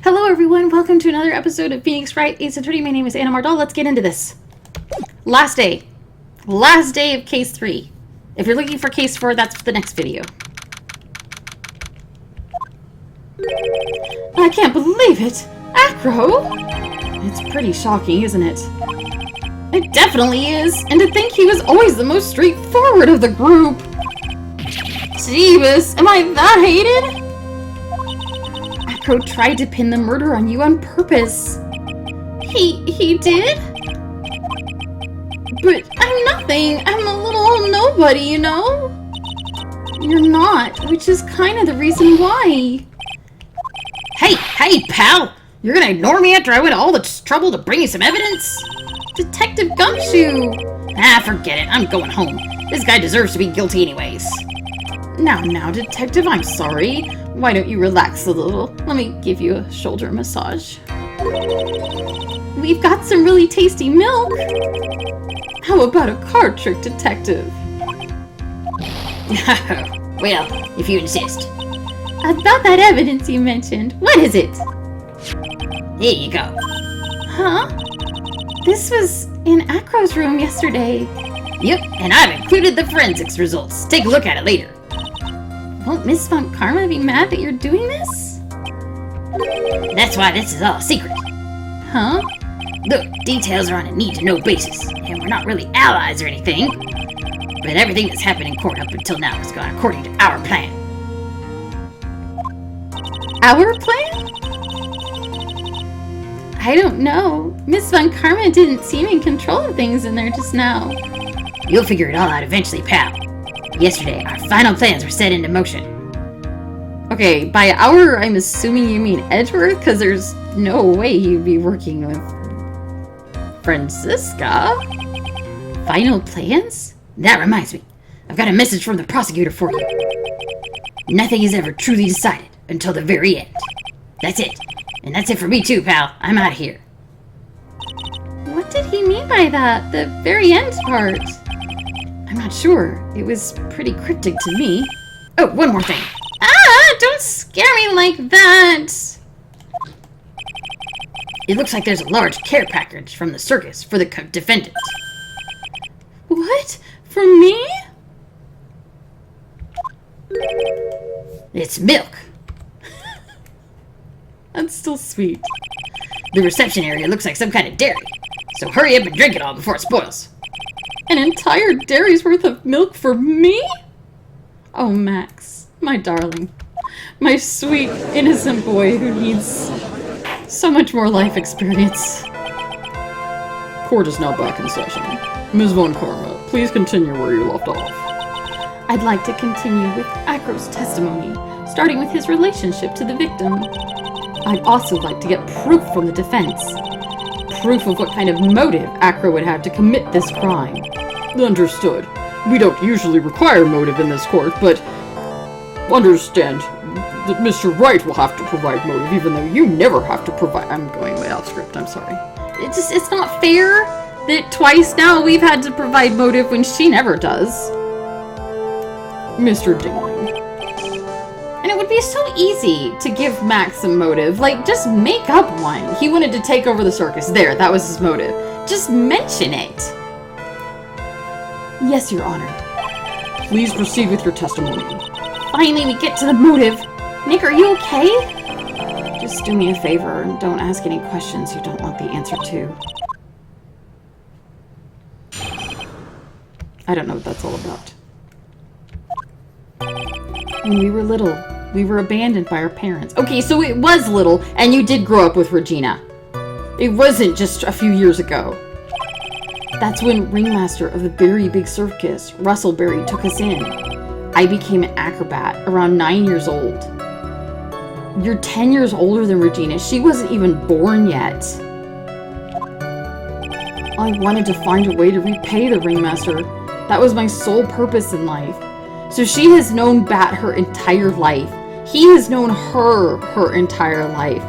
Hello everyone, welcome to another episode of Phoenix Wright Ace Attorney. My name is Anna Mardal. Let's get into this. Last day of case 3. If you're looking for case 4, that's the next video. I can't believe it! Acro! It's pretty shocking, isn't it? It definitely is, and to think he was always the most straightforward of the group. Jeebus, am I that hated? Acro tried to pin the murder on you on purpose. He did? But I'm nothing. I'm a little nobody, you know? You're not, which is kind of the reason why. Hey, pal! You're gonna ignore me after I went to all this trouble to bring you some evidence? Detective Gumshoe! Forget it. I'm going home. This guy deserves to be guilty anyways. Now, Detective, I'm sorry. Why don't you relax a little? Let me give you a shoulder massage. We've got some really tasty milk. How about a card trick, Detective? Well, if you insist. About that evidence you mentioned. What is it? Here you go. Huh? This was in Acro's room yesterday. Yep, and I've included the forensics results. Take a look at it later. Won't Miss Von Karma be mad that you're doing this? That's why this is all secret. Huh? Look, details are on a need-to-know basis, and we're not really allies or anything. But everything that's happened in court up until now has gone according to our plan. Our plan? I don't know. Miss Von Karma didn't seem in control of things in there just now. You'll figure it all out eventually, pal. Yesterday, our final plans were set into motion. Okay, by our, I'm assuming you mean Edgeworth, because there's no way you'd be working with Francisca. Final plans? That reminds me. I've got a message from the prosecutor for you. Nothing is ever truly decided until the very end. That's it. And that's it for me too, pal. I'm out of here. What did he mean by that? The very end part? I'm not sure. It was pretty cryptic to me. Oh, one more thing. Don't scare me like that! It looks like there's a large care package from the circus for the defendant. What? For me? It's milk. That's still sweet. The reception area looks like some kind of dairy. So hurry up and drink it all before it spoils. An entire dairy's worth of milk for me? Oh, Max, my darling. My sweet, innocent boy who needs so much more life experience. Court is now back in session. Ms. Von Karma, please continue where you left off. I'd like to continue with Acro's testimony, starting with his relationship to the victim. I'd also like to get proof from the defense. Proof of what kind of motive Acro would have to commit this crime. Understood. We don't usually require motive in this court, but understand that Mr. Wright will have to provide motive, even though you never have to provide. I'm going way off script, I'm sorry. It's not fair that twice now we've had to provide motive when she never does. Mr. Dingling. And it would be so easy to give Max some motive. Like, just make up one. He wanted to take over the circus. There, that was his motive. Just mention it. Yes, Your Honor. Please proceed with your testimony. Finally, we get to the motive. Nick, are you okay? Just do me a favor and don't ask any questions you don't want the answer to. I don't know what that's all about. When we were little, we were abandoned by our parents. Okay, so it was little, and you did grow up with Regina. It wasn't just a few years ago. That's when ringmaster of the very big circus, Russell Berry, took us in. I became an acrobat around 9 years old. You're 10 years older than Regina. She wasn't even born yet. I wanted to find a way to repay the ringmaster. That was my sole purpose in life. So she has known Bat her entire life. He has known her entire life.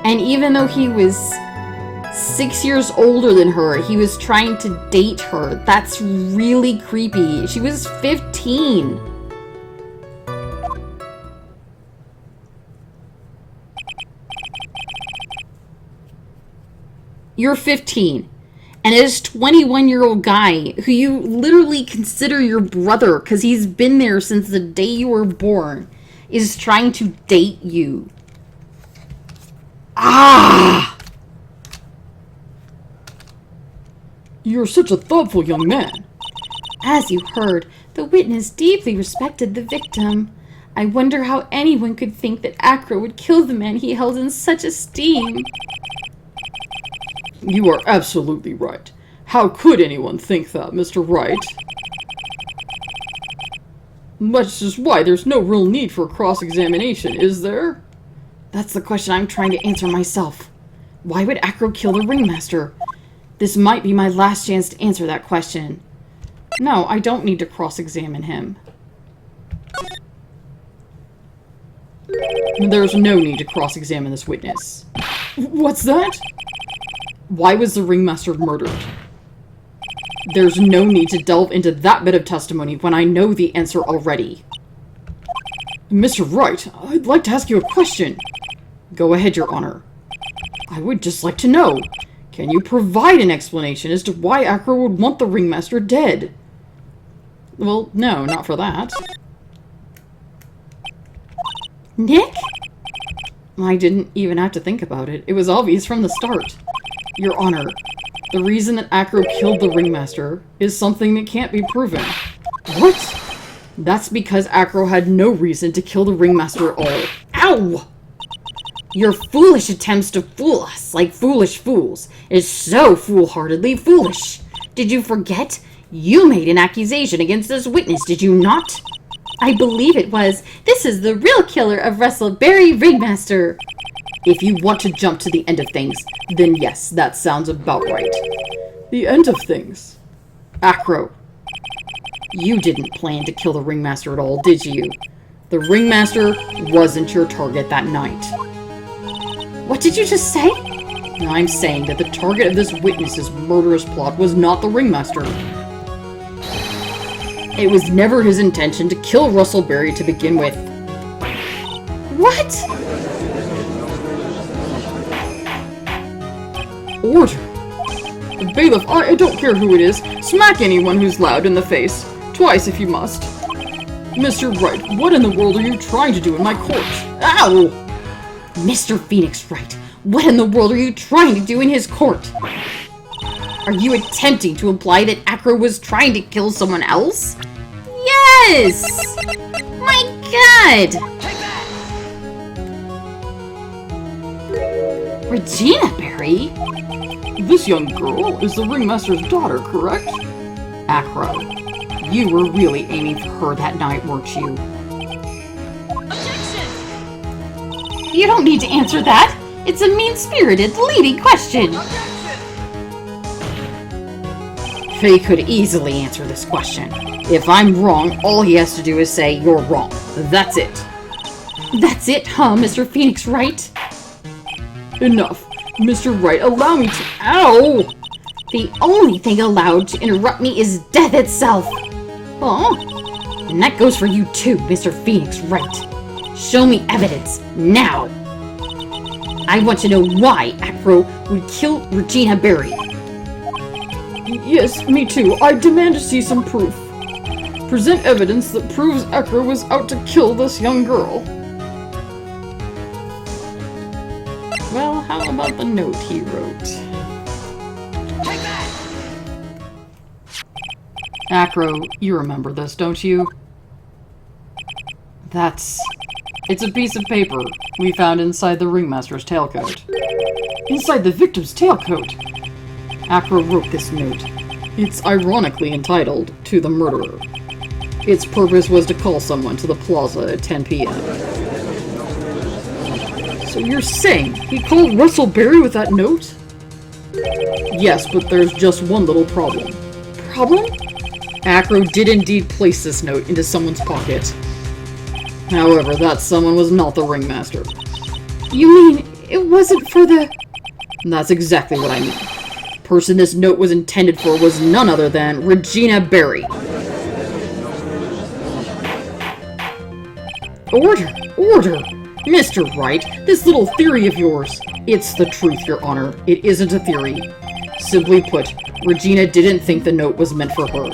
And even though he was 6 years older than her, he was trying to date her. That's really creepy. She was 15. you're 15. And this 21-year-old guy who you literally consider your brother because he's been there since the day you were born is trying to date you. Ah! You're such a thoughtful young man. As you heard, the witness deeply respected the victim. I wonder how anyone could think that Acro would kill the man he held in such esteem. You are absolutely right. How could anyone think that, Mr. Wright? Which is why there's no real need for cross-examination, is there? That's the question I'm trying to answer myself. Why would Acro kill the ringmaster? This might be my last chance to answer that question. No, I don't need to cross-examine him. There's no need to cross-examine this witness. What's that? Why was the ringmaster murdered? There's no need to delve into that bit of testimony when I know the answer already. Mr. Wright, I'd like to ask you a question. Go ahead, Your Honor. I would just like to know, can you provide an explanation as to why Acro would want the ringmaster dead? Well, no, not for that. Nick? I didn't even have to think about it. It was obvious from the start. Your Honor, the reason that Acro killed the ringmaster is something that can't be proven. What? That's because Acro had no reason to kill the ringmaster at all. Ow! Your foolish attempts to fool us like foolish fools is so foolhardily foolish. Did you forget? You made an accusation against this witness, did you not? I believe it was. This is the real killer of Russellberry Ringmaster. If you want to jump to the end of things, then yes, that sounds about right. The end of things? Acro, you didn't plan to kill the ringmaster at all, did you? The ringmaster wasn't your target that night. What did you just say? I'm saying that the target of this witness's murderous plot was not the ringmaster. It was never his intention to kill Russellberry to begin with. What? Order! Bailiff, I don't care who it is. Smack anyone who's loud in the face. Twice if you must. Mr. Wright, what in the world are you trying to do in my court? Ow! Mr. Phoenix Wright, what in the world are you trying to do in his court? Are you attempting to imply that Acro was trying to kill someone else? Yes! My god! Regina Berry? This young girl is the ringmaster's daughter, correct? Acro, you were really aiming for her that night, weren't you? Objection! You don't need to answer that! It's a mean-spirited, leading question! He could easily answer this question. If I'm wrong, all he has to do is say, "You're wrong." That's it. That's it, huh, Mr. Phoenix Wright? Enough. Mr. Wright, allow me to— Ow! The only thing allowed to interrupt me is death itself! Oh, and that goes for you too, Mr. Phoenix Wright. Show me evidence, now! I want to know why Acro would kill Regina Berry. Yes, me too. I demand to see some proof. Present evidence that proves Acro was out to kill this young girl. Well, how about the note he wrote? Acro, you remember this, don't you? It's a piece of paper we found inside the ringmaster's tailcoat. Inside the victim's tailcoat! Acro wrote this note. It's ironically entitled, "To the Murderer." Its purpose was to call someone to the plaza at 10 p.m. So you're saying he called Russellberry with that note? Yes, but there's just one little problem. Problem? Acro did indeed place this note into someone's pocket. However, that someone was not the ringmaster. You mean it wasn't for the— That's exactly what I mean. The person this note was intended for was none other than Regina Berry. Order! Order! Mr. Wright, this little theory of yours. It's the truth, Your Honor. It isn't a theory. Simply put, Regina didn't think the note was meant for her.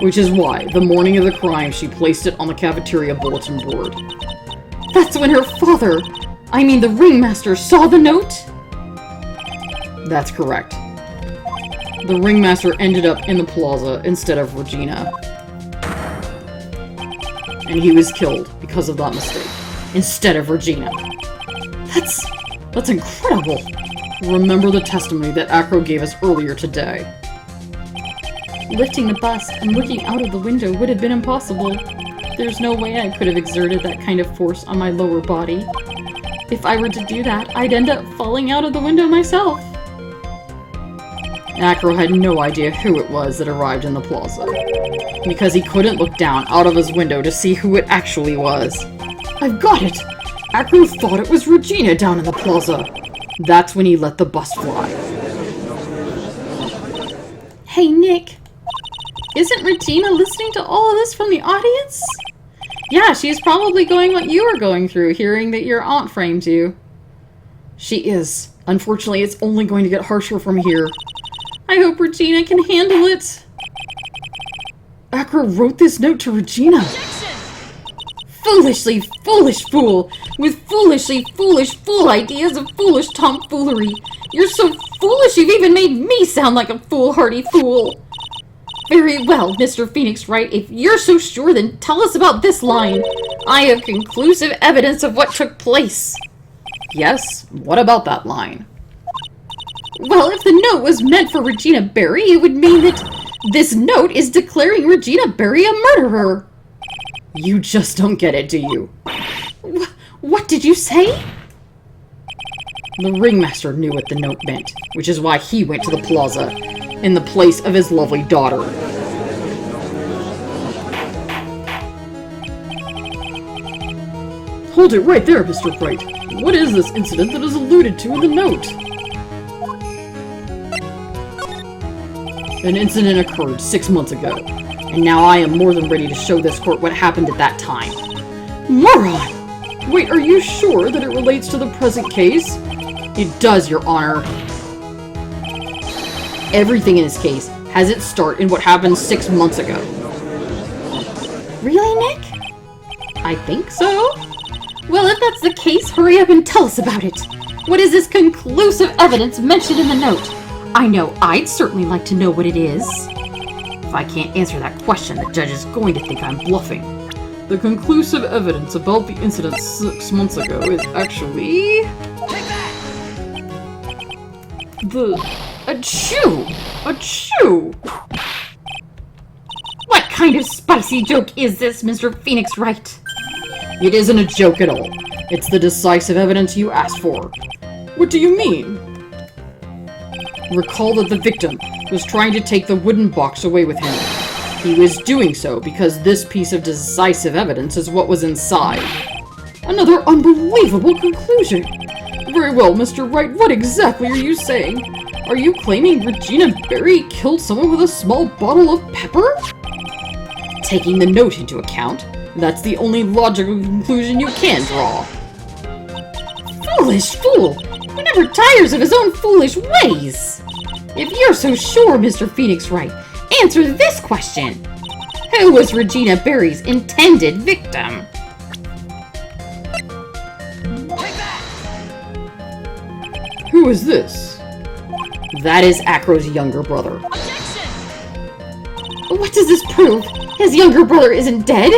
Which is why, the morning of the crime, she placed it on the cafeteria bulletin board. That's when her father, the ringmaster, saw the note? That's correct. The ringmaster ended up in the plaza instead of Regina. And he was killed because of that mistake, instead of Regina. That's incredible. Remember the testimony that Acro gave us earlier today. Lifting the bus and looking out of the window would have been impossible. There's no way I could have exerted that kind of force on my lower body. If I were to do that, I'd end up falling out of the window myself. Acro had no idea who it was that arrived in the plaza, because he couldn't look down out of his window to see who it actually was. I've got it! Acro thought it was Regina down in the plaza. That's when he let the bus fly. Hey, Nick. Isn't Regina listening to all of this from the audience? Yeah, she's probably going what you were going through, hearing that your aunt framed you. She is. Unfortunately, it's only going to get harsher from here. I hope Regina can handle it. Acro wrote this note to Regina. Foolishly foolish fool, with foolishly foolish fool ideas of foolish tomfoolery. You're so foolish you've even made me sound like a foolhardy fool. Very well, Mr. Phoenix Wright, if you're so sure, then tell us about this line. I have conclusive evidence of what took place. Yes? What about that line? Well, if the note was meant for Regina Barry, it would mean that this note is declaring Regina Barry a murderer. You just don't get it, do you? What did you say? The ringmaster knew what the note meant, which is why he went to the plaza, in the place of his lovely daughter. Hold it right there, Mr. Wright. What is this incident that is alluded to in the note? An incident occurred 6 months ago, and now I am more than ready to show this court what happened at that time. Moron! Wait, are you sure that it relates to the present case? It does, Your Honor. Everything in this case has its start in what happened 6 months ago. Really, Nick? I think so. Well, if that's the case, hurry up and tell us about it. What is this conclusive evidence mentioned in the note? I know I'd certainly like to know what it is. If I can't answer that question, the judge is going to think I'm bluffing. The conclusive evidence about the incident 6 months ago is actually... Achoo! Achoo! What kind of spicy joke is this, Mr. Phoenix Wright? It isn't a joke at all. It's the decisive evidence you asked for. What do you mean? Recall that the victim was trying to take the wooden box away with him. He was doing so because this piece of decisive evidence is what was inside. Another unbelievable conclusion! Very well, Mr. Wright, what exactly are you saying? Are you claiming Regina Barry killed someone with a small bottle of pepper? Taking the note into account, that's the only logical conclusion you can draw. Foolish fool! Who never tires of his own foolish ways? If you're so sure, Mr. Phoenix Wright, answer this question. Who was Regina Barry's intended victim? Who is this? That is Acro's younger brother. What does this prove? His younger brother isn't dead?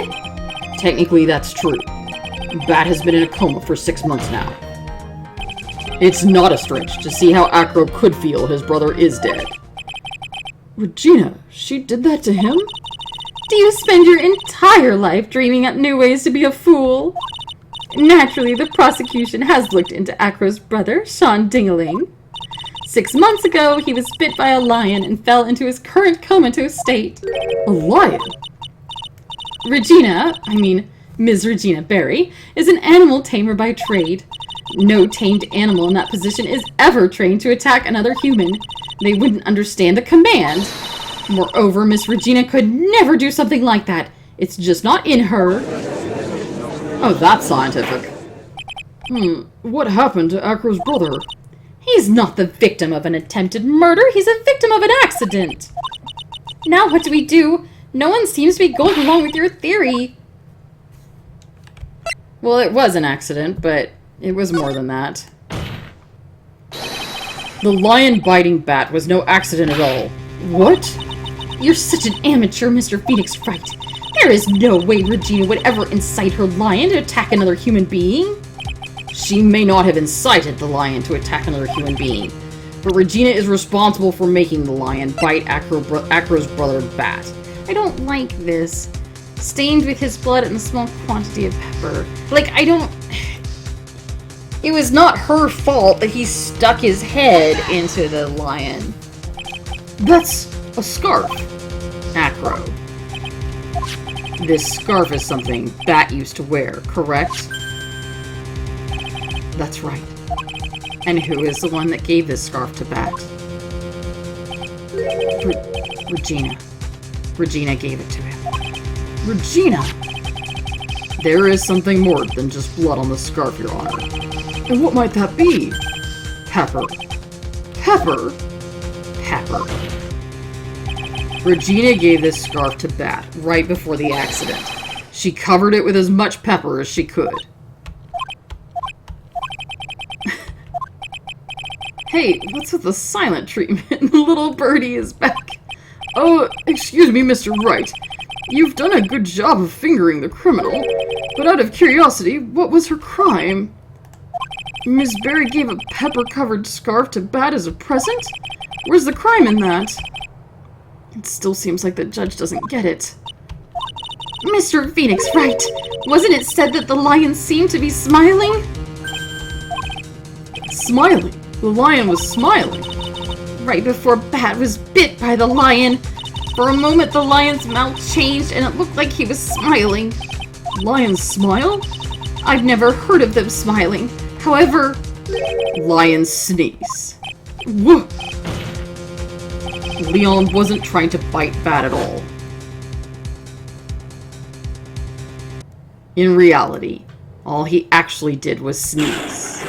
Technically, that's true. Bat has been in a coma for 6 months now. It's not a stretch to see how Acro could feel his brother is dead. Regina, she did that to him? Do you spend your entire life dreaming up new ways to be a fool? Naturally, the prosecution has looked into Acro's brother, Sean Dingaling. 6 months ago, he was bit by a lion and fell into his current comatose state. A lion? Ms. Regina Barry, is an animal tamer by trade. No tamed animal in that position is ever trained to attack another human. They wouldn't understand the command. Moreover, Miss Regina could never do something like that. It's just not in her. Oh, that's scientific. What happened to Acro's brother? He's not the victim of an attempted murder, he's a victim of an accident! Now what do we do? No one seems to be going along with your theory. Well, it was an accident, but it was more than that. The lion-biting bat was no accident at all. What? You're such an amateur, Mr. Phoenix Wright. There is no way Regina would ever incite her lion to attack another human being. She may not have incited the lion to attack another human being, but Regina is responsible for making the lion bite Acro's brother Bat. I don't like this. Stained with his blood and a small quantity of pepper. Like, I don't... It was not her fault that he stuck his head into the lion. That's a scarf, Acro. This scarf is something Bat used to wear, correct? That's right. And who is the one that gave this scarf to Bat? Regina. Regina gave it to him. Regina! There is something more than just blood on the scarf, Your Honor. And what might that be? Pepper. Pepper? Pepper. Regina gave this scarf to Bat right before the accident. She covered it with as much pepper as she could. Hey, what's with the silent treatment? The little birdie is back. Oh, excuse me, Mr. Wright. You've done a good job of fingering the criminal, but out of curiosity, what was her crime? Miss Barry gave a pepper-covered scarf to Bat as a present? Where's the crime in that? It still seems like the judge doesn't get it. Mr. Phoenix Wright, wasn't it said that the lion seemed to be smiling? Smiling? The lion was smiling. Right before Bat was bit by the lion. For a moment, the lion's mouth changed and it looked like he was smiling. Lions smile? I've never heard of them smiling. However... Lions sneeze. Whoop! Leon wasn't trying to bite Bat at all. In reality, all he actually did was sneeze.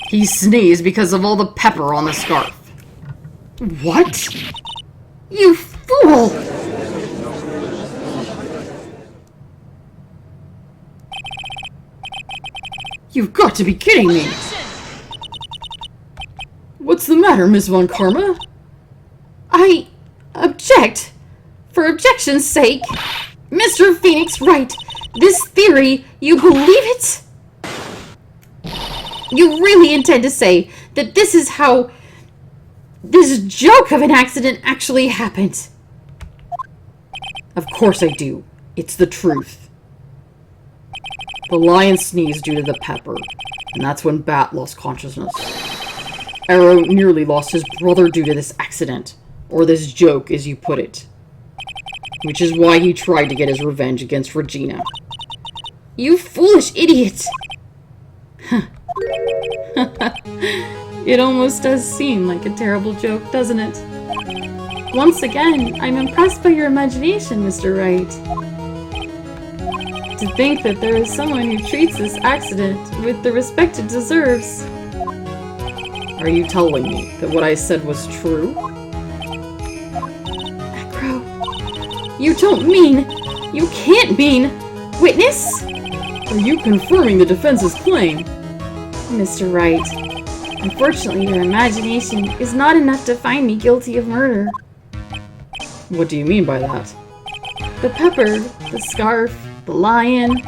He sneezed because of all the pepper on the scarf. What? You fool! You've got to be kidding me! What's the matter, Miss Von Karma? I object. For objection's sake. Mr. Phoenix Wright, this theory, you believe it? You really intend to say that this is how this joke of an accident actually happened? Of course I do. It's the truth. The lion sneezed due to the pepper, and that's when Bat lost consciousness. Arrow nearly lost his brother due to this accident, or this joke, as you put it. Which is why he tried to get his revenge against Regina. You foolish idiot! It almost does seem like a terrible joke, doesn't it? Once again, I'm impressed by your imagination, Mr. Wright. To think that there is someone who treats this accident with the respect it deserves. Are you telling me that what I said was true? Acro, you don't mean, you can't mean, witness? Are you confirming the defense's claim? Mr. Wright, unfortunately your imagination is not enough to find me guilty of murder. What do you mean by that? The pepper, the scarf, the lion.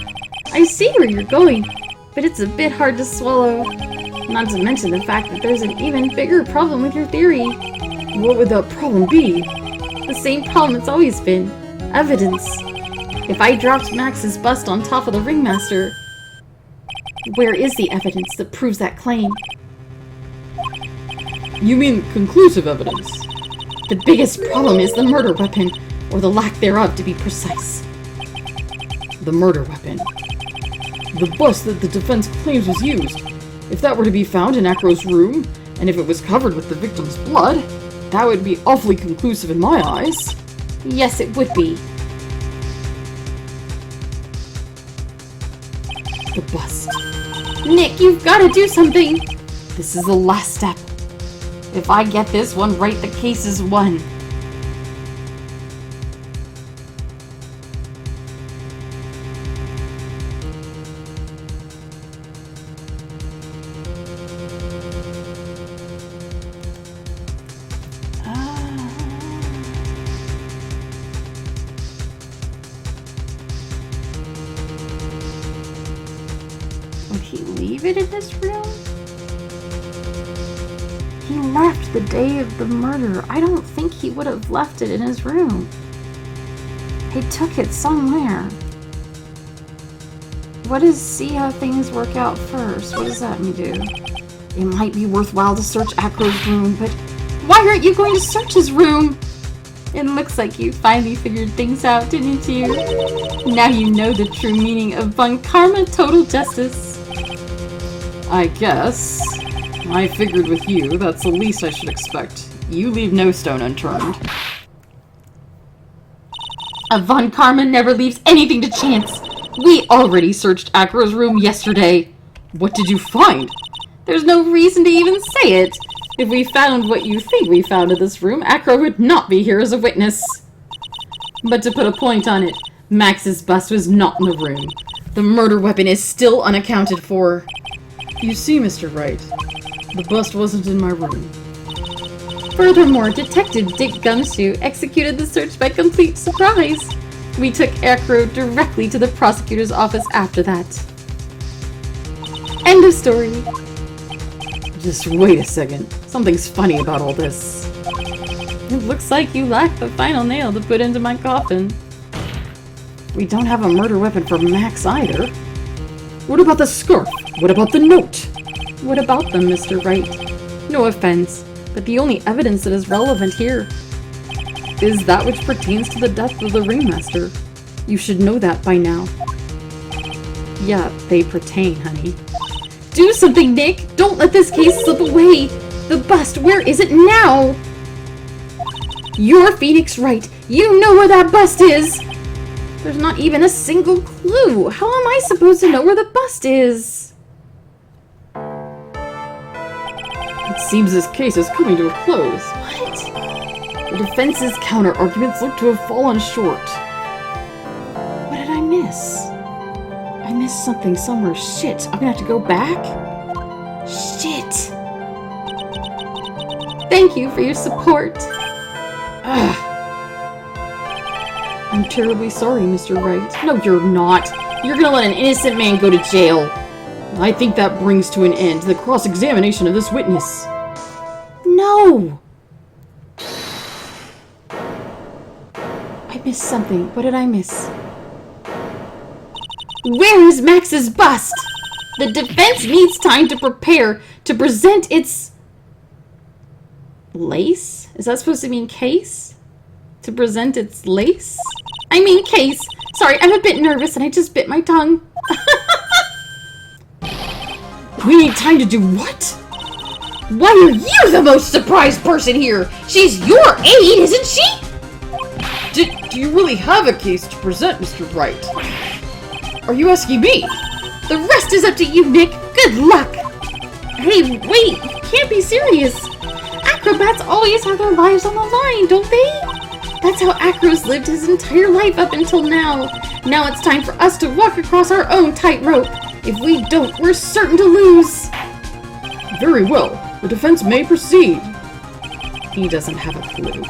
I see where you're going, but it's a bit hard to swallow. Not to mention the fact that there's an even bigger problem with your theory. What would that problem be? The same problem it's always been. Evidence. If I dropped Max's bust on top of the ringmaster, where is the evidence that proves that claim? You mean conclusive evidence? The biggest problem is the murder weapon, or the lack thereof to be precise. The murder weapon. The bust that the defense claims was used. If that were to be found in Acro's room, and if it was covered with the victim's blood, that would be awfully conclusive in my eyes. Yes, it would be. the bust. Nick, you've got to do something! This is the last step. If I get this one right, the case is won. Would he leave it in his room? He left the day of the murder. I don't think he would have left it in his room. He took it somewhere. What does see how things work out first? What does that mean do? It might be worthwhile to search Acro's room, but why aren't you going to search his room? It looks like you finally figured things out, didn't you? Now you know the true meaning of Von Karma Total Justice. I guess. I figured with you, that's the least I should expect. You leave no stone unturned. A Von Karma never leaves anything to chance. We already searched Acro's room yesterday. What did you find? There's no reason to even say it. If we found what you think we found in this room, Acro would not be here as a witness. But to put a point on it, Max's bust was not in the room. The murder weapon is still unaccounted for. You see, Mr. Wright, the bust wasn't in my room. Furthermore, Detective Dick Gumshoe executed the search by complete surprise. We took Acro directly to the prosecutor's office after that. End of story. Just wait a second. Something's funny about all this. It looks like you lack the final nail to put into my coffin. We don't have a murder weapon for Max either. What about the scarf? What about the note? What about them, Mr. Wright? No offense, but the only evidence that is relevant here is that which pertains to the death of the ringmaster. You should know that by now. Yeah, they pertain, honey. Do something, Nick! Don't let this case slip away! The bust, where is it now? You're Phoenix Wright. You know where that bust is! There's not even a single clue. How am I supposed to know where the bust is? It seems this case is coming to a close. What? The defense's counter-arguments look to have fallen short. What did I miss? I missed something somewhere. Shit, I'm gonna have to go back? Shit. Thank you for your support. Ugh. I'm terribly sorry, Mr. Wright. No, you're not. You're gonna let an innocent man go to jail. I think that brings to an end the cross-examination of this witness. No! I missed something. What did I miss? Where is Max's bust? The defense needs time to prepare to present its... lace? Is that supposed to mean case? To present its lace? I mean case. Sorry, I'm a bit nervous and I just bit my tongue. We need time to do what? Why are you the most surprised person here? She's your aide, isn't she? Do you really have a case to present, Mr. Wright? Are you asking me? The rest is up to you, Nick. Good luck. Hey, wait. You can't be serious. Acrobats always have their lives on the line, don't they? That's how Acro's lived his entire life up until now. Now it's time for us to walk across our own tightrope. If we don't, we're certain to lose. Very well. The defense may proceed. He doesn't have a clue.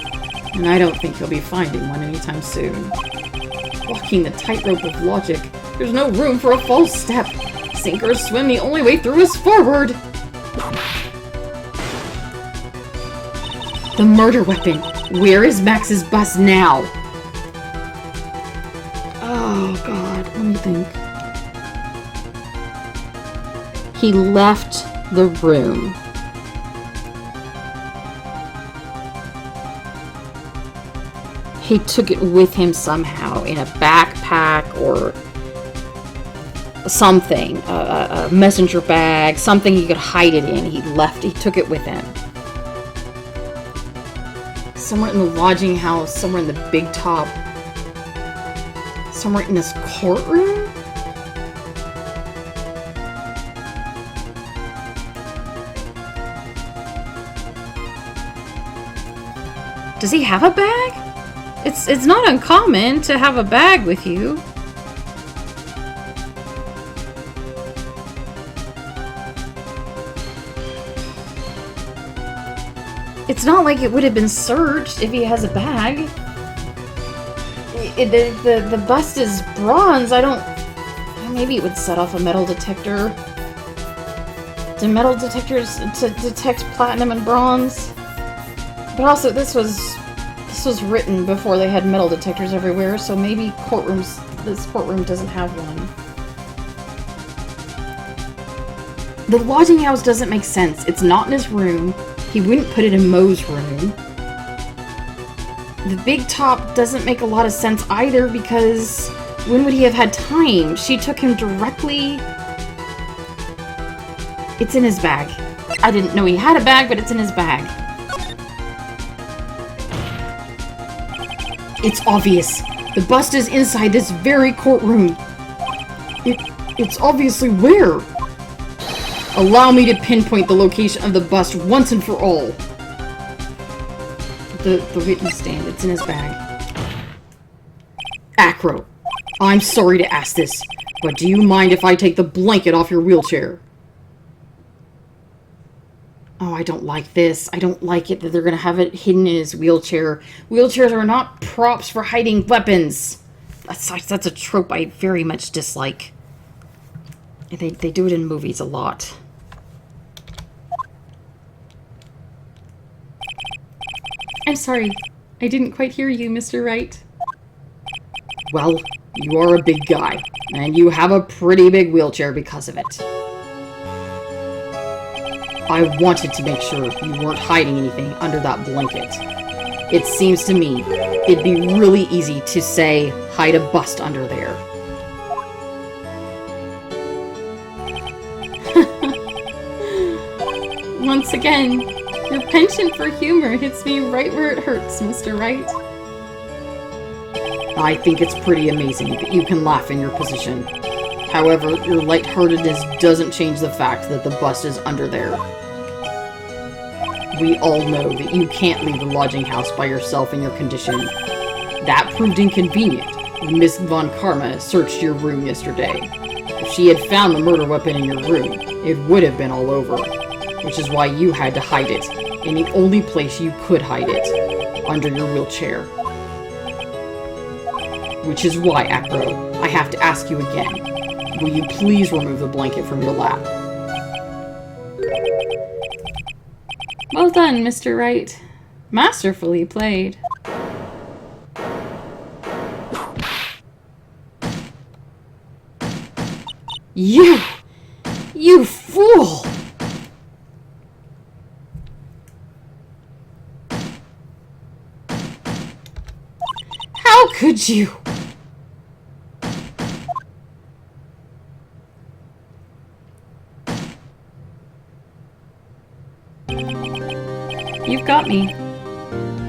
And I don't think he'll be finding one anytime soon. Walking the tightrope of logic, there's no room for a false step. Sink or swim, the only way through is forward. The murder weapon. Where is Max's bust now? Oh, God. Let me think. He left the room. He took it with him somehow in a backpack or something. A messenger bag, something he could hide it in. He took it with him. Somewhere in the lodging house, somewhere in the big top, somewhere in this courtroom? Does he have a bag? It's not uncommon to have a bag with you. It's not like it would have been searched if he has a bag. The bust is bronze. I don't... Maybe it would set off a metal detector. Do metal detectors detect platinum and bronze? But also, this was written before they had metal detectors everywhere, so maybe this courtroom doesn't have one. The lodging house doesn't make sense. It's not in his room. He wouldn't put it in Mo's room. The big top doesn't make a lot of sense either, because when would he have had time? She took him directly... It's in his bag. I didn't know he had a bag, but it's in his bag. It's obvious. The bust is inside this very courtroom. It's obviously where? Allow me to pinpoint the location of the bust once and for all. The witness stand, it's in his bag. Acro, I'm sorry to ask this, but do you mind if I take the blanket off your wheelchair? Oh, I don't like this. I don't like it that they're gonna have it hidden in his wheelchair. Wheelchairs are not props for hiding weapons. That's a trope I very much dislike. They do it in movies a lot. I'm sorry. I didn't quite hear you, Mr. Wright. Well, you are a big guy, and you have a pretty big wheelchair because of it. I wanted to make sure you weren't hiding anything under that blanket. It seems to me it'd be really easy to say, hide a bust under there. Once again, your penchant for humor hits me right where it hurts, Mr. Wright. I think it's pretty amazing that you can laugh in your position. However, your lightheartedness doesn't change the fact that the bust is under there. We all know that you can't leave the lodging house by yourself in your condition. That proved inconvenient when Miss Von Karma searched your room yesterday. If she had found the murder weapon in your room, it would have been all over. Which is why you had to hide it, in the only place you could hide it, under your wheelchair. Which is why, Acro, I have to ask you again. Will you please remove the blanket from your lap? Well done, Mr. Wright. Masterfully played. You fool! How could you? You've got me.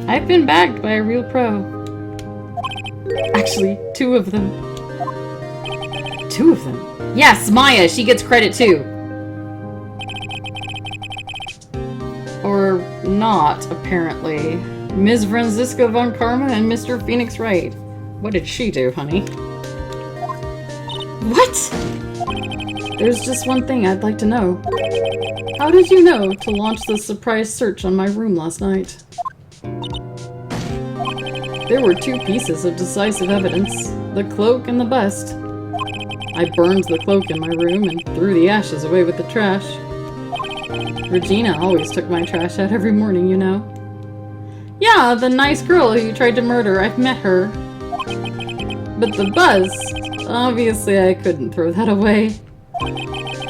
I've been bagged by a real pro. Actually, 2 of them. 2 of them? Yes, Maya, she gets credit too. Or not, apparently. Ms. Franziska von Karma and Mr. Phoenix Wright. What did she do, honey? What? There's just one thing I'd like to know. How did you know to launch the surprise search on my room last night? There were 2 pieces of decisive evidence, the cloak and the bust. I burned the cloak in my room and threw the ashes away with the trash. Regina always took my trash out every morning, you know. Yeah, the nice girl who you tried to murder, I've met her. But the bust, obviously I couldn't throw that away.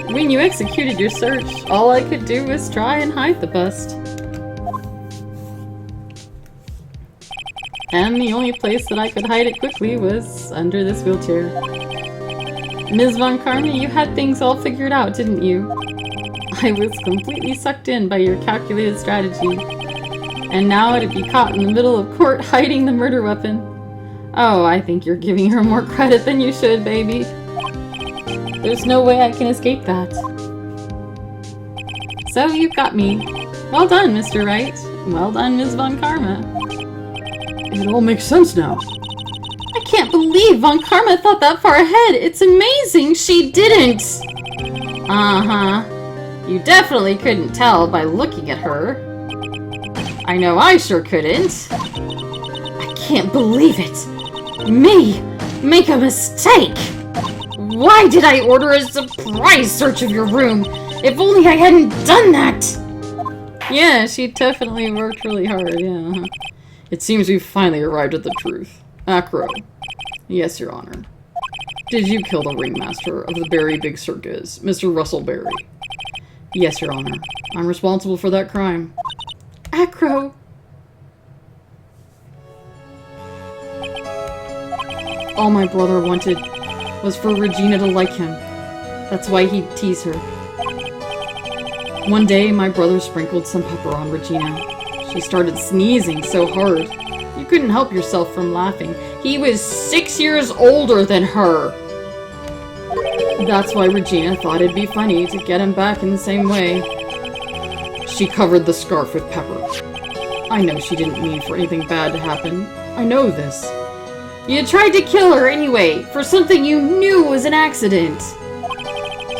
When you executed your search, all I could do was try and hide the bust. And the only place that I could hide it quickly was under this wheelchair. Ms. Von Karma, you had things all figured out, didn't you? I was completely sucked in by your calculated strategy. And now to be caught in the middle of court hiding the murder weapon. Oh, I think you're giving her more credit than you should, baby. There's no way I can escape that. So you've got me. Well done, Mr. Wright. Well done, Ms. Von Karma. It all makes sense now. I can't believe Von Karma thought that far ahead. It's amazing she didn't. Uh-huh. You definitely couldn't tell by looking at her. I know I sure couldn't. I can't believe it. Me! Make a mistake! Why did I order a surprise search of your room? If only I hadn't done that! Yeah, she definitely worked really hard, yeah. It seems we've finally arrived at the truth. Acro. Yes, Your Honor. Did you kill the ringmaster of the Berry Big Circus, Mr. Russell Berry? Yes, Your Honor. I'm responsible for that crime. Acro! All my brother wanted was for Regina to like him. That's why he'd tease her. One day, my brother sprinkled some pepper on Regina. She started sneezing so hard. You couldn't help yourself from laughing. He was 6 years older than her. That's why Regina thought it'd be funny to get him back in the same way. She covered the scarf with pepper. I know she didn't mean for anything bad to happen. I know this. You tried to kill her anyway, for something you knew was an accident.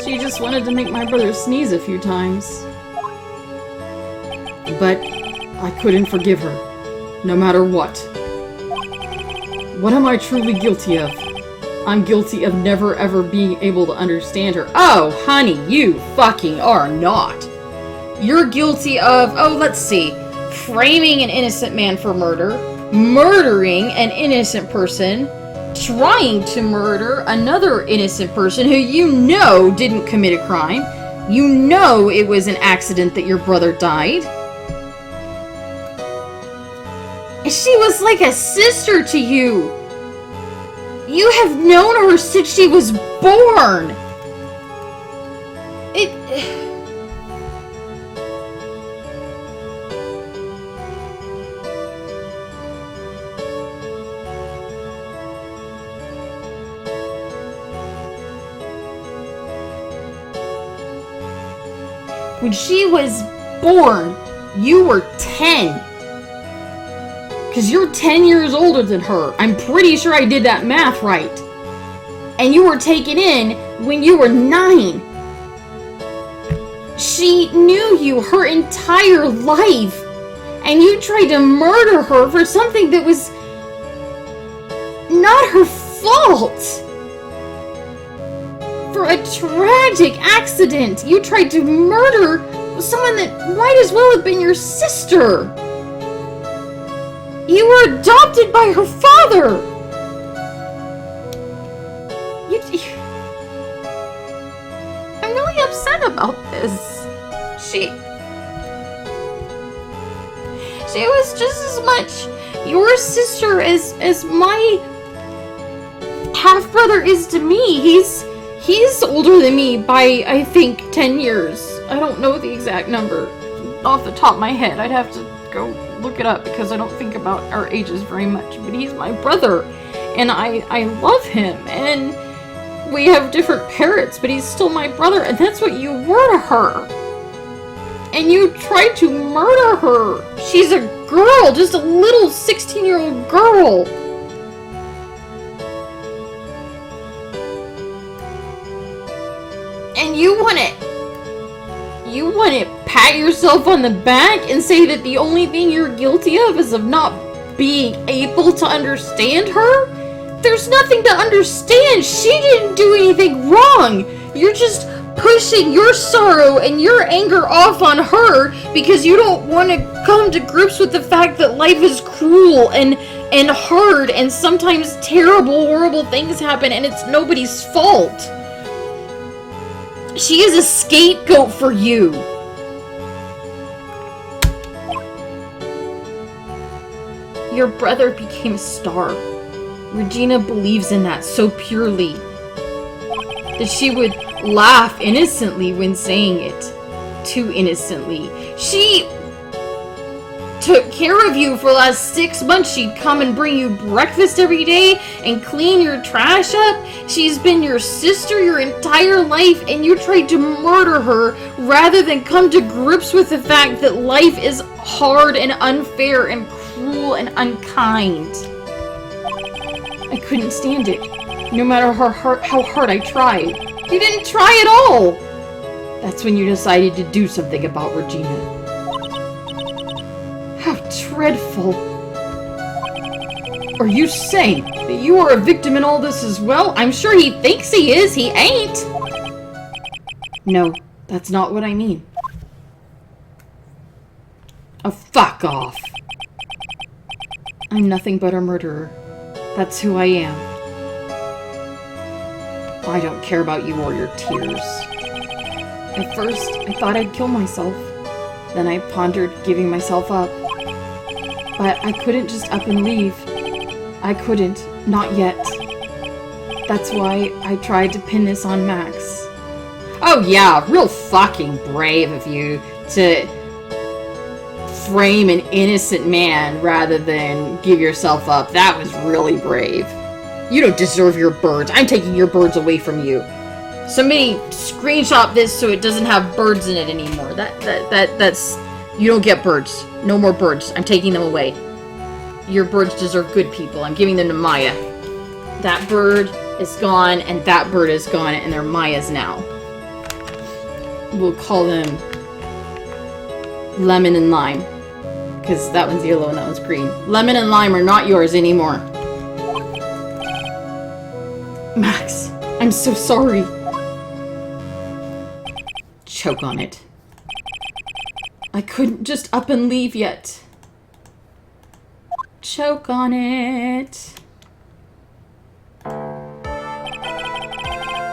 She just wanted to make my brother sneeze a few times. But I couldn't forgive her, no matter what. What am I truly guilty of? I'm guilty of never ever being able to understand her. Oh, honey, you fucking are not. You're guilty of, let's see, framing an innocent man for murder, murdering an innocent person, trying to murder another innocent person who you know didn't commit a crime. You know it was an accident that your brother died. She was like a sister to you. You have known her since she was born. When she was born, you were 10. Because you're 10 years older than her. I'm pretty sure I did that math right. And you were taken in when you were 9. She knew you her entire life. And you tried to murder her for something that was not her fault. For a tragic accident. You tried to murder someone that might as well have been your sister. You were adopted by her father! I'm really upset about this. She was just as much your sister as my half-brother is to me. He's older than me by, I think, 10 years. I don't know the exact number off the top of my head. I'd have to go look it up because I don't think about our ages very much, but he's my brother and I love him and we have different parents, but he's still my brother, and that's what you were to her. And you tried to murder her. She's a girl, just a little 16-year-old girl. And you want to pat yourself on the back and say that the only thing you're guilty of is of not being able to understand her? There's nothing to understand. She didn't do anything wrong. You're just pushing your sorrow and your anger off on her because you don't want to come to grips with the fact that life is cruel and hard, and sometimes terrible, horrible things happen and it's nobody's fault. She is a scapegoat for you. Your brother became a star. Regina believes in that so purely that she would laugh innocently when saying it. Too innocently. She took care of you for the last 6 months. She'd come and bring you breakfast every day and clean your trash up. She's been your sister your entire life, and you tried to murder her rather than come to grips with the fact that life is hard and unfair and cruel. cruel and unkind. I couldn't stand it, no matter how hard I tried. You didn't try at all! That's when you decided to do something about Regina. How dreadful. Are you saying that you are a victim in all this as well? I'm sure he thinks he is. He ain't. No, that's not what I mean. Oh, fuck off. I'm nothing but a murderer. That's who I am. I don't care about you or your tears. At first, I thought I'd kill myself. Then I pondered giving myself up. But I couldn't just up and leave. I couldn't. Not yet. That's why I tried to pin this on Max. Oh yeah, real fucking brave of you to frame an innocent man rather than give yourself up. That was really brave. You don't deserve your birds. I'm taking your birds away from you. Somebody screenshot this so it doesn't have birds in it anymore. That's you don't get birds. No more birds. I'm taking them away. Your birds deserve good people. I'm giving them to Maya. That bird is gone, and that bird is gone, and they're Maya's now. We'll call them Lemon and Lime. Because that one's yellow and that one's green. Lemon and Lime are not yours anymore. Max, I'm so sorry. Choke on it. I couldn't just up and leave yet. Choke on it.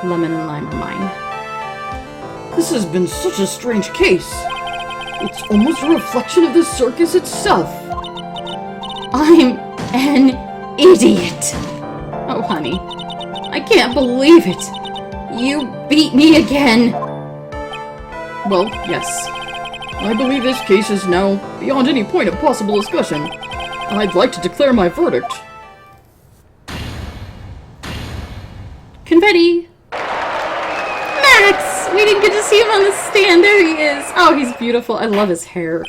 Lemon and Lime are mine. This has been such a strange case. It's almost a reflection of the circus itself. I'm an idiot. Oh, honey. I can't believe it. You beat me again. Well, yes. I believe this case is now beyond any point of possible discussion. I'd like to declare my verdict. Confetti! Max! We didn't get to see him on the stand. There he is. Oh, he's beautiful. I love his hair.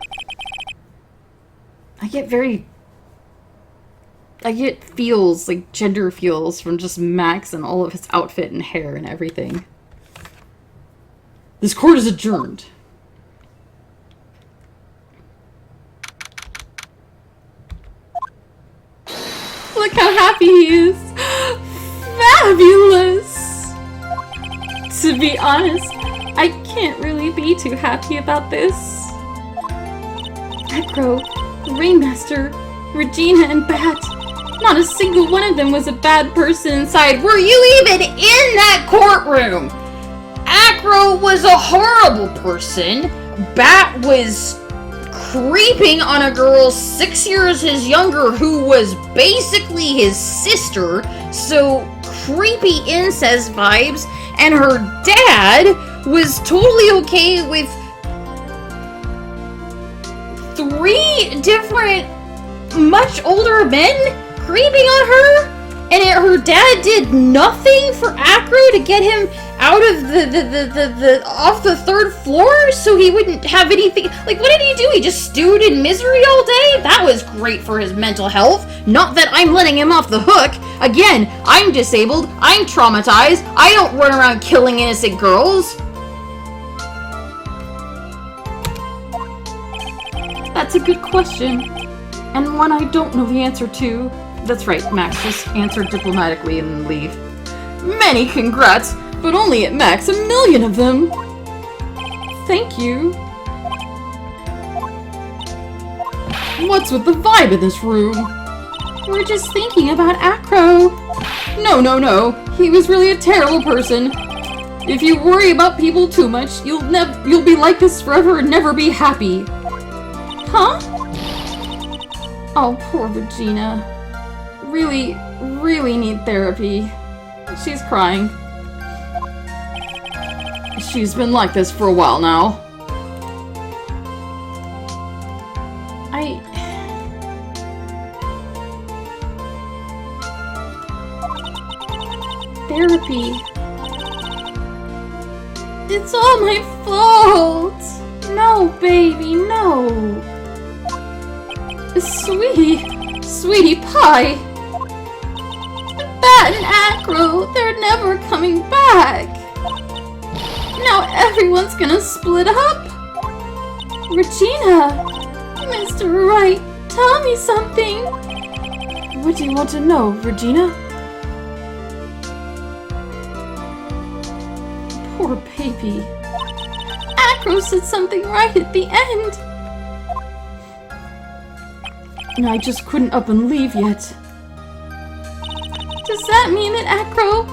I get feels, like gender feels, from just Max and all of his outfit and hair and everything. This court is adjourned. Look how happy he is. Fabulous! To be honest, I can't really be too happy about this. Acro, Rainmaster, Regina, and Bat. Not a single one of them was a bad person inside. Were you even in that courtroom? Acro was a horrible person. Bat was creeping on a girl 6 years his younger who was basically his sister. So creepy incest vibes. And her dad was totally okay with 3 different, much older men creeping on her, and her dad did nothing for Acro to get him out of off the 3rd floor so he wouldn't have anything. Like, what did he do? He just stewed in misery all day? That was great for his mental health. Not that I'm letting him off the hook. Again, I'm disabled. I'm traumatized. I don't run around killing innocent girls. That's a good question, and one I don't know the answer to. That's right, Max. Just answer diplomatically and leave. Many congrats, but only at max 1,000,000 of them. Thank you. What's with the vibe in this room? We're just thinking about Acro. No. He was really a terrible person. If you worry about people too much, you'll be like this forever and never be happy. Huh? Oh, poor Regina. Really need therapy. She's crying. She's been like this for a while now. Therapy. It's all my fault. No, baby, no. Sweetie Pie. Bat and Acro, they're never coming back. Now everyone's gonna split up. Regina, Mr. Wright, tell me something. What do you want to know, Regina? Poor baby. Acro said something right at the end. And I just couldn't up and leave yet. Does that mean that Acro...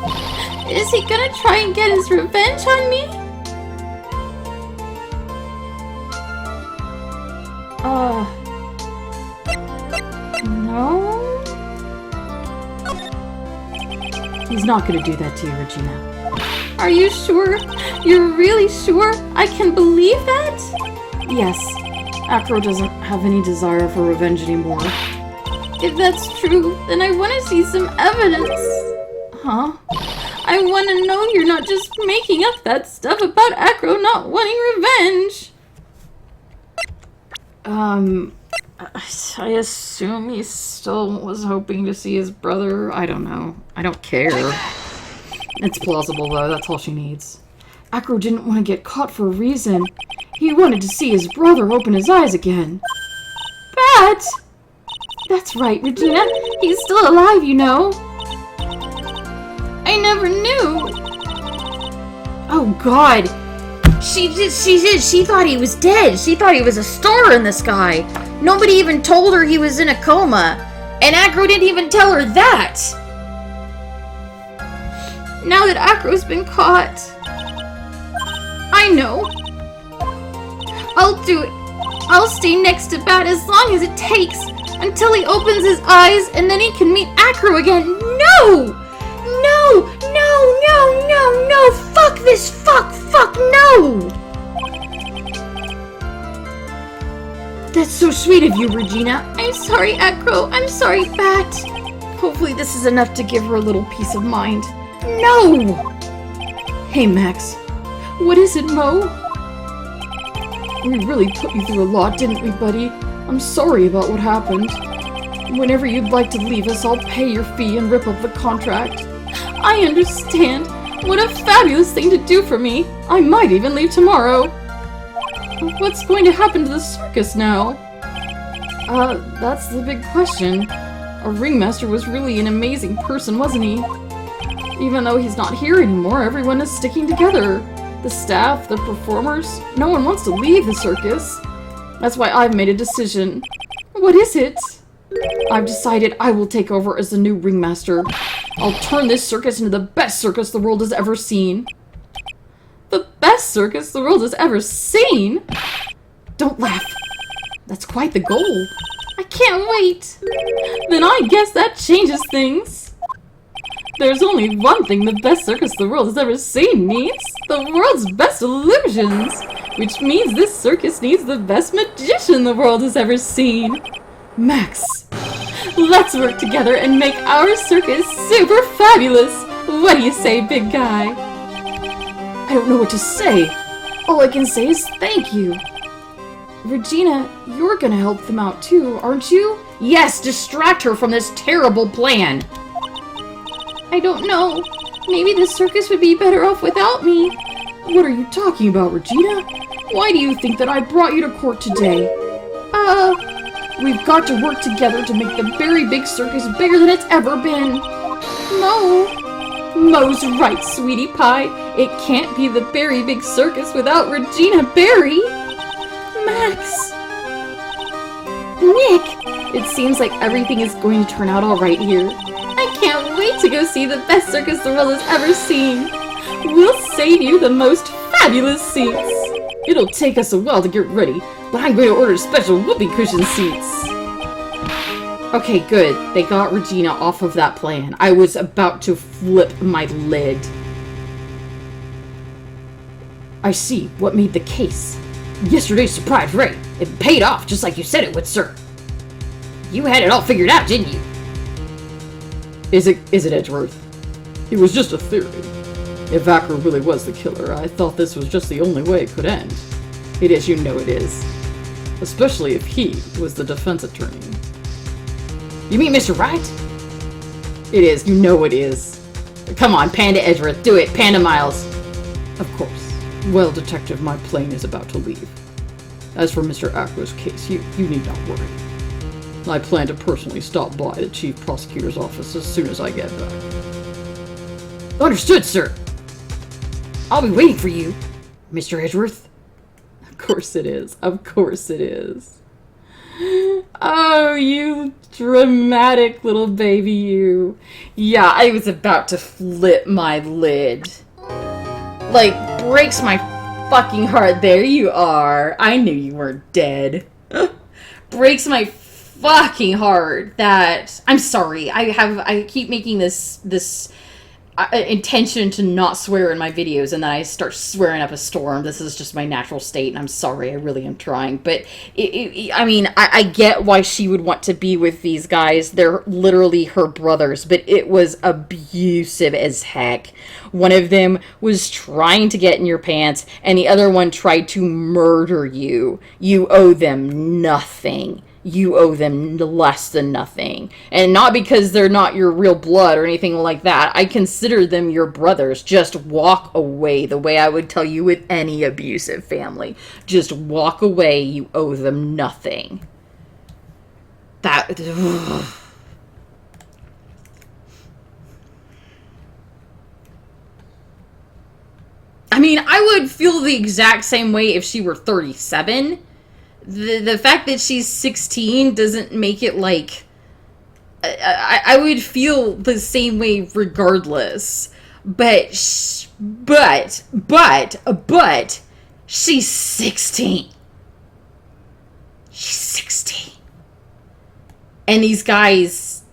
is he gonna try and get his revenge on me? No? He's not gonna do that to you, Regina. Are you sure? You're really sure? I can believe that? Yes. Acro doesn't have any desire for revenge anymore. If that's true, then I want to see some evidence. Huh? I want to know you're not just making up that stuff about Acro not wanting revenge. I assume he still was hoping to see his brother. I don't know. I don't care. It's plausible, though. That's all she needs. Acro didn't want to get caught for a reason. He wanted to see his brother open his eyes again. Bat! That's right, Regina. He's still alive, you know. I never knew. Oh, God. She thought he was dead. She thought he was a star in the sky. Nobody even told her he was in a coma. And Acro didn't even tell her that. Now that Acro's been caught, I know. I'll do it. I'll stay next to Bat as long as it takes until he opens his eyes and then he can meet Acro again. No! No! No! No! No! No! Fuck this! Fuck! Fuck! No! That's so sweet of you, Regina. I'm sorry, Acro. I'm sorry, Bat. Hopefully this is enough to give her a little peace of mind. No! Hey, Max. What is it, Mo? We really put you through a lot, didn't we, buddy? I'm sorry about what happened. Whenever you'd like to leave us, I'll pay your fee and rip up the contract. I understand. What a fabulous thing to do for me. I might even leave tomorrow. What's going to happen to the circus now? That's the big question. Our ringmaster was really an amazing person, wasn't he? Even though he's not here anymore, everyone is sticking together. The staff, the performers, no one wants to leave the circus. That's why I've made a decision. What is it? I've decided I will take over as the new ringmaster. I'll turn this circus into the best circus the world has ever seen. The best circus the world has ever seen? Don't laugh. That's quite the goal. I can't wait. Then I guess that changes things. There's only one thing the best circus the world has ever seen needs. The world's best illusions. Which means this circus needs the best magician the world has ever seen. Max. Let's work together and make our circus super fabulous. What do you say, big guy? I don't know what to say. All I can say is thank you. Regina, you're gonna help them out too, aren't you? Yes, distract her from this terrible plan. I don't know. Maybe the circus would be better off without me. What are you talking about, Regina? Why do you think that I brought you to court today? We've got to work together to make the Berry Big Circus bigger than it's ever been. Mo's right, sweetie pie. It can't be the Berry Big Circus without Regina Berry. Max. Nick. It seems like everything is going to turn out all right here. I can't wait to go see the best circus the world has ever seen. We'll save you the most fabulous seats. It'll take us a while to get ready, but I'm going to order special whoopee cushion seats. Okay, good. They got Regina off of that plan. I was about to flip my lid. I see what made the case. Yesterday's surprise, right? It paid off just like you said it would, sir. You had it all figured out, didn't you? Is it, Edgeworth? It was just a theory. If Acro really was the killer, I thought this was just the only way it could end. It is, you know it is. especially if he was the defense attorney. You mean Mr. Wright? It is, you know it is. Come on, Panda Edgeworth, do it, Panda Miles. Of course. Well, Detective, my plane is about to leave. As for Mr. Acro's case, you need not worry. I plan to personally stop by the Chief Prosecutor's office as soon as I get back. Understood, sir. I'll be waiting for you, Mr. Edgeworth. Of course it is. Of course it is. Oh, you dramatic little baby, you. Yeah, I was about to flip my lid. Like, breaks my fucking heart. There you are. I knew you weren't dead. Breaks my fucking heart that... I'm sorry. I keep making this intention to not swear in my videos, and then I start swearing up a storm. This is just my natural state, and I'm sorry, I really am trying. But, I mean, I get why she would want to be with these guys. They're literally her brothers, but it was abusive as heck. One of them was trying to get in your pants, and the other one tried to murder you. You owe them nothing. You owe them less than nothing. And not because they're not your real blood or anything like that. I consider them your brothers. Just walk away the way I would tell you with any abusive family. Just walk away. You owe them nothing. That... I mean, I would feel the exact same way if she were 37. The fact that she's 16 doesn't make it like... I would feel the same way regardless. But she's 16. She's 16. And these guys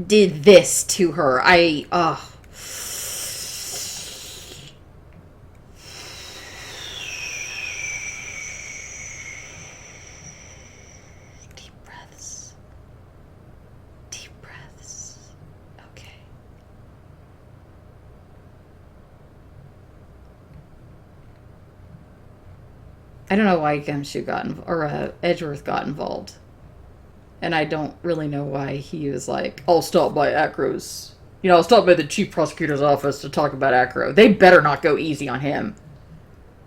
did this to her. I don't know why Gumshoe Edgeworth got involved. And I don't really know why he was like, I'll stop by Acro's. I'll stop by the Chief Prosecutor's office to talk about Acro. They better not go easy on him.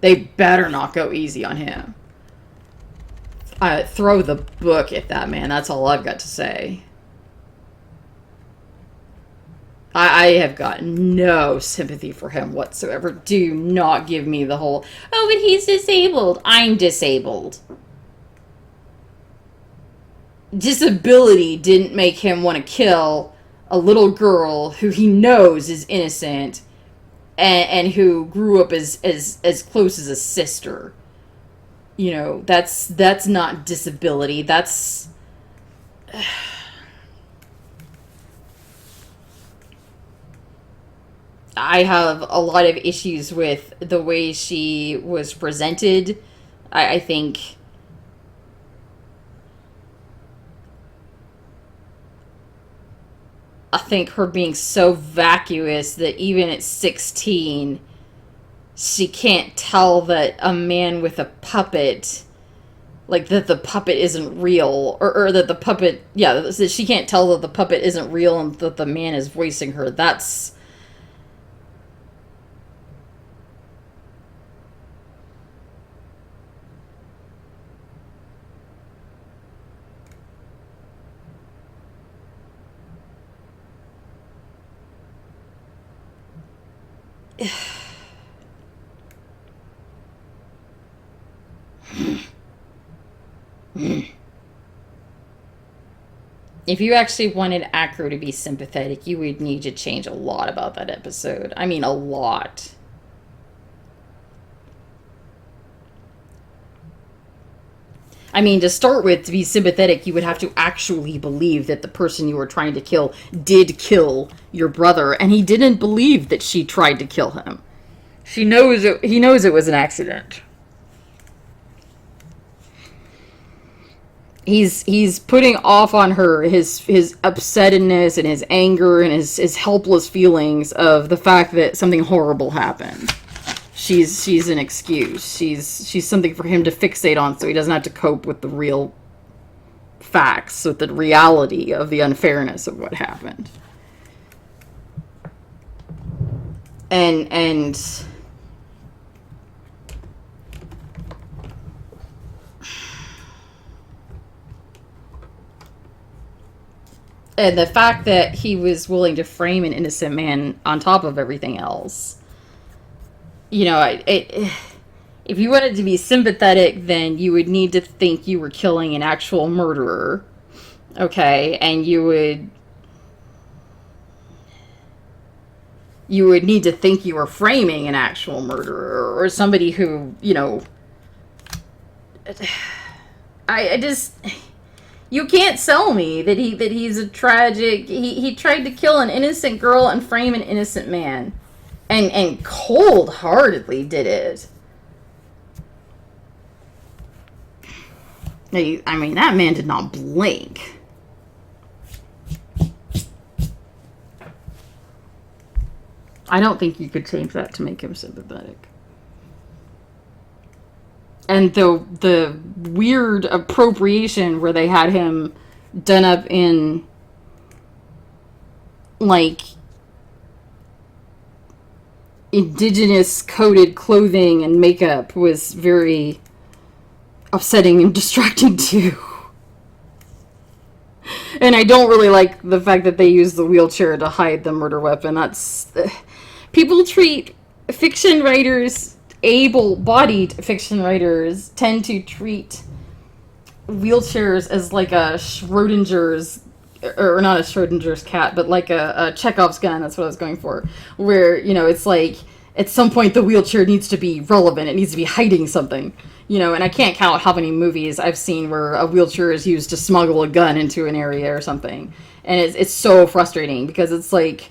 They better not go easy on him. Throw the book at that man. That's all I've got to say. I have got no sympathy for him whatsoever. Do not give me the whole, oh, but he's disabled. I'm disabled. Disability didn't make him want to kill a little girl who he knows is innocent and who grew up as close as a sister. That's not disability. That's... I have a lot of issues with the way she was presented. I think her being so vacuous that even at 16, she can't tell that a man with a puppet, like that the puppet isn't real, or that the puppet, that she can't tell that the puppet isn't real and that the man is voicing her. That's... If you actually wanted Acro to be sympathetic, you would need to change a lot about that episode. I mean, a lot. I mean, to start with, to be sympathetic, you would have to actually believe that the person you were trying to kill did kill your brother, and he didn't believe that she tried to kill him. He knows it was an accident. He's putting off on her his upsetness and his anger and his helpless feelings of the fact that something horrible happened. she's an excuse. She's something for him to fixate on so he doesn't have to cope with the real facts, with the reality of the unfairness of what happened. And the fact that he was willing to frame an innocent man on top of everything else, you know, if you wanted to be sympathetic, then you would need to think you were killing an actual murderer, okay? And you would need to think you were framing an actual murderer or somebody who, you know, I just, you can't sell me that he's a tragic, he tried to kill an innocent girl and frame an innocent man. And cold-heartedly did it. I mean, that man did not blink. I don't think you could change that to make him sympathetic. And the weird appropriation where they had him done up in, like, indigenous coded clothing and makeup was very upsetting and distracting too. And I don't really like the fact that they use the wheelchair to hide the murder weapon. That's people treat fiction writers, able-bodied fiction writers tend to treat wheelchairs as like a Schrodinger's, or not a Schrodinger's cat, but like a Chekhov's gun. That's what I was going for. Where, you know, it's like at some point the wheelchair needs to be relevant. It needs to be hiding something, you know, and I can't count how many movies I've seen where a wheelchair is used to smuggle a gun into an area or something. And it's so frustrating because it's like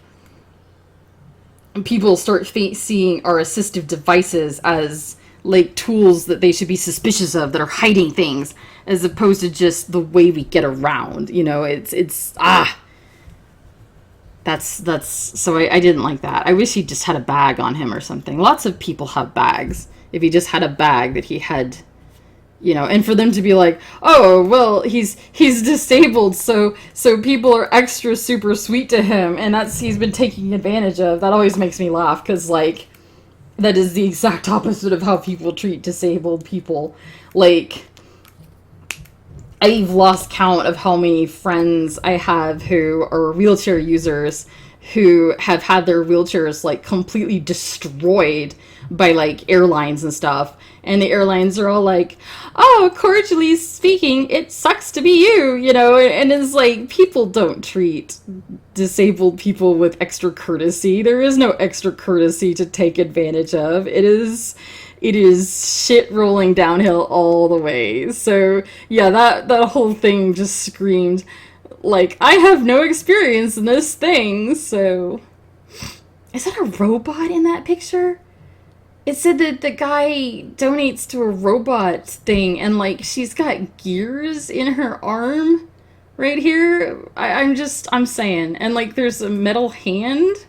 people start seeing our assistive devices as like tools that they should be suspicious of that are hiding things, as opposed to just the way we get around, you know. That's so I didn't like that. I wish he just had a bag on him or something. Lots of people have bags. If he just had a bag that he had, you know, and for them to be like, oh, well, he's disabled, so people are extra super sweet to him, and he's been taking advantage of. That always makes me laugh, because, like, that is the exact opposite of how people treat disabled people. Like, I've lost count of how many friends I have who are wheelchair users who have had their wheelchairs, like, completely destroyed by, like, airlines and stuff. And the airlines are all like, oh, cordially speaking, it sucks to be you, you know? And it's like, people don't treat disabled people with extra courtesy. There is no extra courtesy to take advantage of. It is shit rolling downhill all the way. So, yeah, that whole thing just screamed, like, I have no experience in this thing, so... Is that a robot in that picture? It said that the guy donates to a robot thing, and, like, she's got gears in her arm right here. I'm saying. And, like, there's a metal hand,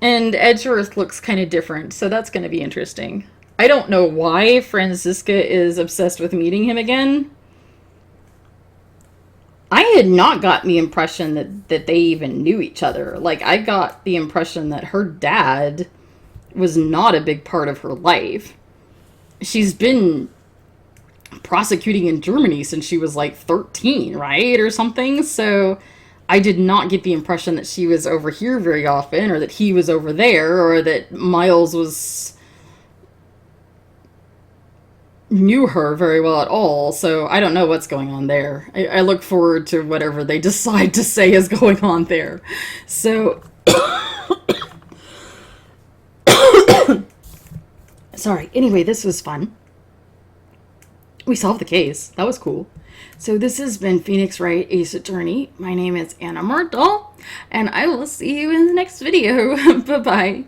and Edgeworth looks kind of different, so that's going to be interesting. I don't know why Franziska is obsessed with meeting him again. I had not gotten the impression that they even knew each other. Like, I got the impression that her dad was not a big part of her life. She's been prosecuting in Germany since she was like 13, right? Or something. So I did not get the impression that she was over here very often, or that he was over there, or that Miles knew her very well at all. So I don't know what's going on there. I look forward to whatever they decide to say is going on there. So... Sorry. Anyway, this was fun. We solved the case. That was cool. So this has been Phoenix Wright, Ace Attorney. My name is Anna Myrtle, and I will see you in the next video. Bye-bye.